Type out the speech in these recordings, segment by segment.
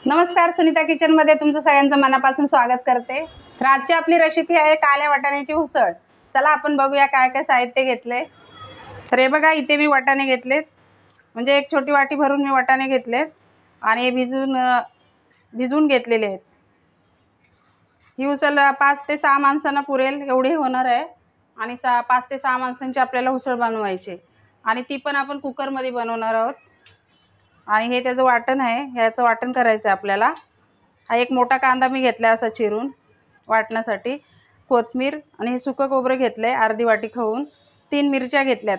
नमस्कार, सुनीता किचनमध्ये तुमचं सगळ्यांचं मनापासून स्वागत करते। तर आजची आपली रेसिपी आहे काळ्या वाटाण्याची उसळ। चला आपण बघूया काय काय साहित्य घेतले। तर हे बघा, इथे मी वाटाणे घेतलेत, म्हणजे एक छोटी वाटी भरून मी वाटाणे घेतलेत आणि हे भिजवून घेतलेले आहेत। ही उसळ 5 ते 6 माणसांना पुरेल एवढी होणार आहे आणि 5 ते 6 माणसांची आपल्याला उसळ बनवायची आणि ती पण आपण कुकरमध्ये बनवणार आहोत। आणि हे त्याचं वाटण आहे, ह्याचं वाटण करायचं आपल्याला। हा एक मोठा कांदा मी घेतला असा चिरून वाटण्यासाठी, कोथिंबीर आणि हे सुकं खोबरं घेतलंय अर्धी वाटी खवून, 3 मिरच्या घेतल्यात।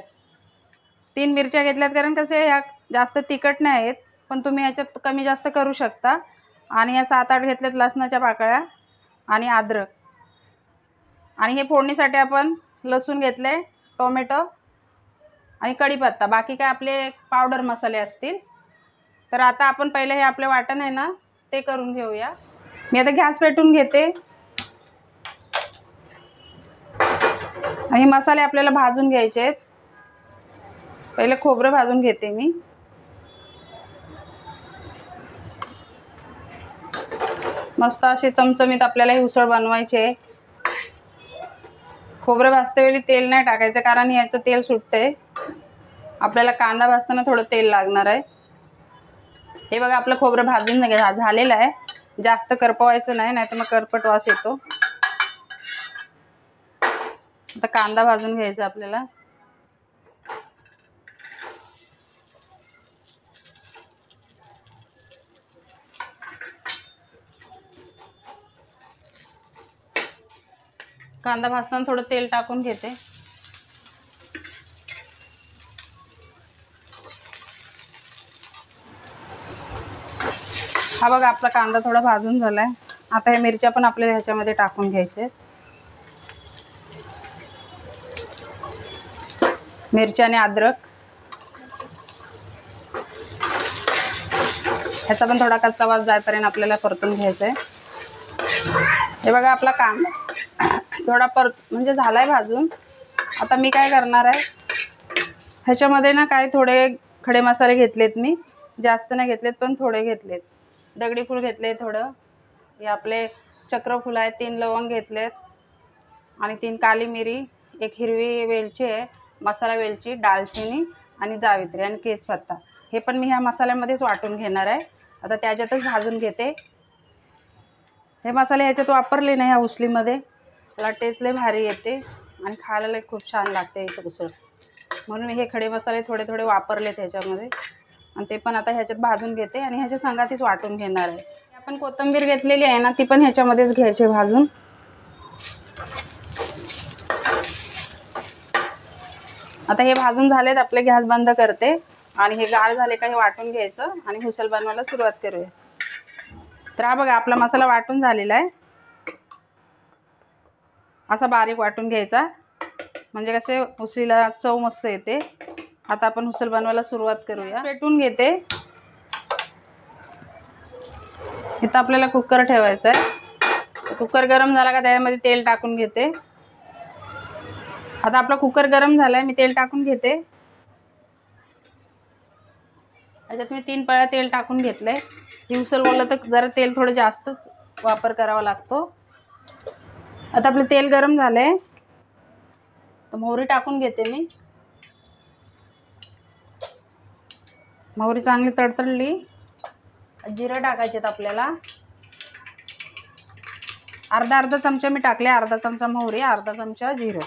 3 मिरच्या घेतल्यात कारण कसे ह्या जास्त तिखट नाही आहेत, पण तुम्ही ह्याच्यात कमी जास्त करू शकता। आणि ह्या 7-8 घेतल्यात लसणाच्या पाकळ्या आणि अद्रक। आणि हे फोडणीसाठी आपण लसूण घेतले, टोमॅटो आणि कढीपत्ता, बाकी काय आपले पावडर मसाले असतील। तर आता आपण पहिले हे आपले वाटण आहे ना ते करून घेऊया। मी आता गॅस पेटवून घेते आणि मसाले आपल्याला भाजून घ्यायचे आहेत। पहिले खोबरं भाजून घेते मी। मस्त अशी चमचमीत आपल्याला ही उसळ बनवायची आहे। खोबरं भाजते वेळी तेल नाही टाकायचं, कारण याचं तेल सुटते। आपल्याला कांदा भाजताना थोडं तेल लागणार आहे। हे बघा, आपलं खोबरं भाजून झालेलं आहे, जास्त करपवायचं नाही, नाहीतर मग करपट वास येतो। आता कांदा भाजून घ्यायचा आपल्याला। कांदा भाजताना थोडं तेल टाकून घेते। हा बघा, आपला कांदा थोडा भाजून झालाय। आता हे मिरच्या पण आपल्याला ह्याच्यामध्ये टाकून घ्यायचे। मिरची आणि अद्रक, ह्याचा पण थोडा कच्चा वास जाईपर्यंत आपल्याला परतून घ्यायचा आहे। हे बघा, आपला कांदा थोडा म्हणजे झालाय भाजून। आता मी काय करणार आहे, ह्याच्यामध्ये ना काय थोडे खडे मसाले घेतलेत मी, जास्त नाही घेतलेत पण थोडे घेतलेत। दगडी फूल घेतले थोडं, हे आपले चक्रफूल आहे, 3 लवंग घेतलेत आणि 3 काली मिरी, एक हिरवी वेलची आहे, मसाला वेलची, दालचिनी आणि जावित्री आणि तेजपत्ता, हे पण मी ह्या मसाल्यामध्येच वाटून घेणार आहे। आता त्याच्यातच भाजून घेते। हे मसाले ह्याच्यात वापरले नाही ह्या उसळीमध्ये, त्याला टेस्ट लय भारी येते आणि खायला लय खूप छान लागते याची उसळ, म्हणून हे खडे मसाले थोडे थोडे वापरले त्याच्यामध्ये। आणि ते पण आता ह्याच्यात भाजून घेते आणि ह्याच्या संगातीच वाटून घेणार आहे। आपण कोथिंबीर घेतलेली आहे ना, ती पण ह्याच्यामध्येच घ्यायची भाजून। आता हे भाजून झालेत आपले, गॅस बंद करते आणि हे गार झाले का हे वाटून घ्यायचं आणि उसळ बनवायला सुरुवात करूया। तर हा बघा, आपला मसाला वाटून झालेला आहे, असा बारीक वाटून घ्यायचा, म्हणजे कसे उसळीला चव मस्त येते। आता आपण उसळ बनवायला सुरुवात करूया। पेटवून घेते। इथं आपल्याला कुकर ठेवायचा आहे। कुकर गरम झाला का त्यामध्ये तेल टाकून घेते। आता आपला कुकर गरम झालाय, मी तेल टाकून घेते। याच्यात मी 3 पळ्या तेल टाकून घेतलंय। ही उसळ बोललं तर जरा तेल थोडं जास्तच वापर करावा लागतो। आता आपलं तेल गरम झालंय, तर मोहरी टाकून घेते मी। मोहरी चांगली तडतडली, जिरं टाकायचेत आपल्याला। अर्धा चमचा मी टाकले, अर्धा चमचा मोहरी, अर्धा चमचा जिरं।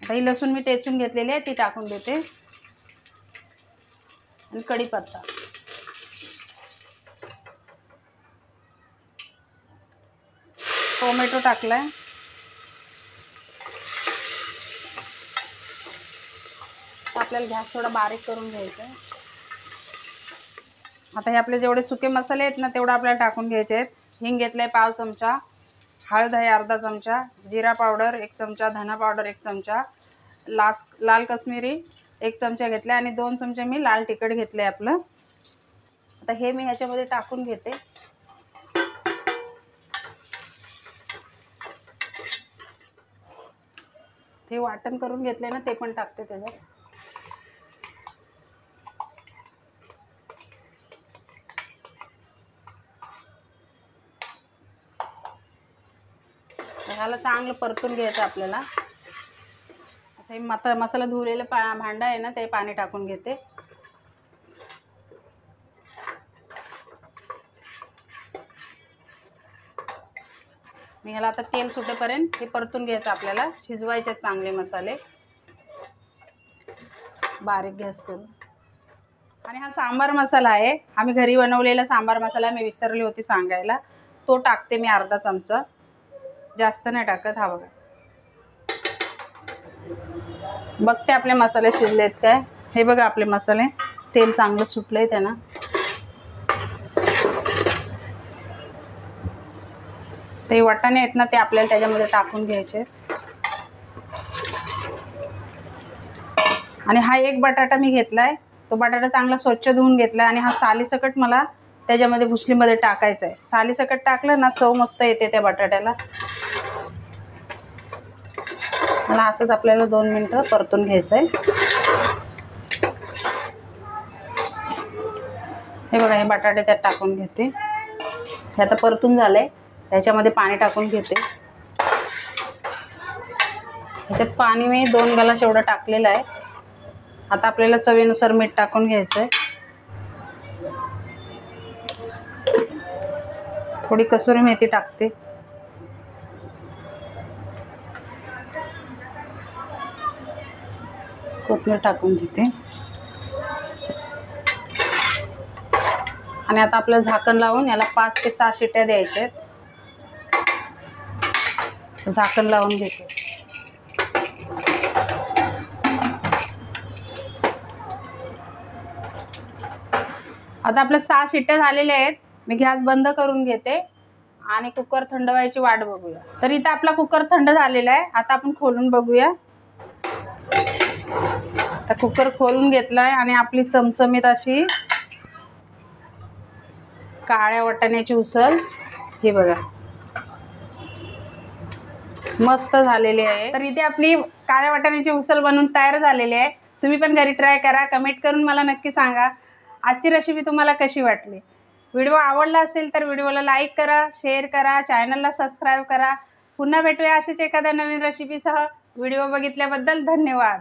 आता ही लसूण मी टेचून घेतलेली आहे, ती टाकून देते आणि कढीपत्ता। टोमॅटो टाकलाय। आपल्याला गॅस थोडा बारीक करून घ्यायचा आहे। आता हे आपले जेवढे सुके मसाले आहेत ना तेवढे आपल्याला टाकून घ्यायचे आहेत। हिंग घेतलाय 1/2 चमचा, हळद आहे अर्धा चमचा, जिरा पावडर 1 चमचा, धना पावडर 1 चमचा, लाल कश्मीरी 1 चमचा घेतला आणि 2 चमचे मी लाल तिखट घेतले आपलं। आता हे मी ह्याच्यामध्ये टाकून घेते। ते वाटण करून घेतले ना ते पण टाकते त्याच्यात। याला चांगलं परतून घ्यायचं आपल्याला. असं मसाला धुवलेलं भांडं आहे ना, ते पाणी टाकून घेते. आणि ह्याला आता तेल सुटेपर्यंत हे परतून घ्यायचं आपल्याला. शिजवायचे चांगले मसाले बारीक गॅस करून. आणि हा सांबार मसाला आहे, आम्ही घरी बनवलेला सांबार मसाला, मी विसरली होती सांगायला. तो टाकते मी अर्धा चमचा, जास्त नाही टाकत. हा बघा, बघते आपले मसाले शिजलेत काय. हे बघा आपले मसाले, तेल चांगलं सुटलंय त्यांना. ते वाटाणे आहेत ना, ते आपल्याला त्याच्यामध्ये टाकून घ्यायचे. आणि हा एक बटाटा मी घेतलाय, तो बटाटा चांगला स्वच्छ धुवून घेतला. आणि हा सालीसकट मला त्याच्यामध्ये भुसलीमध्ये टाकायचा आहे. सालीसकट टाकलं ना, चव मस्त येते त्या बटाट्याला. मला असंच आपल्याला 2 मिनिटं परतून घ्यायचं आहे. हे बघा, हे बटाटे त्यात टाकून घेते. हे आता परतून झालंय, त्याच्यामध्ये पाणी टाकून घेते. ह्याच्यात पाणी मी 2 ग्लास एवढं टाकलेलं आहे. आता आपल्याला चवीनुसार मीठ टाकून घ्यायचं आहे. थोडी कसुरी मेथी टाकते. कोथिंबीर टाकून देते. आणि आता आपल्याला झाकण लावून याला 5 ते 6 शिट्ट्या द्यायच्या आहेत. झाकण लावून घेते. आता आपल्या 6 शिट्ट्या झालेल्या आहेत. मी गॅस बंद करून घेते आणि कुकर थंड व्हायची वाट बघूया. तर इथं आपला कुकर थंड झालेला आहे. आता आपण खोलून बघूया. आता कुकर खोलून घेतलाय आणि आपली चमचमीत अशी काळ्या वाटाण्याची उसळ, हे बघा, मस्त झालेली आहे. तर इथे आपली काळ्या वाटाण्याची उसळ बनवून तयार झालेली आहे. तुम्ही पण घरी ट्राय करा. कमेंट करून मला नक्की सांगा आजची रेसिपी तुम्हाला कशी वाटली. व्हिडिओ आवडला असेल तर व्हिडिओला लाईक करा, शेअर करा, चॅनलला सबस्क्राईब करा. पुन्हा भेटूया अशीच एखाद्या नवीन रेसिपीसह. व्हिडिओ बघितल्याबद्दल धन्यवाद.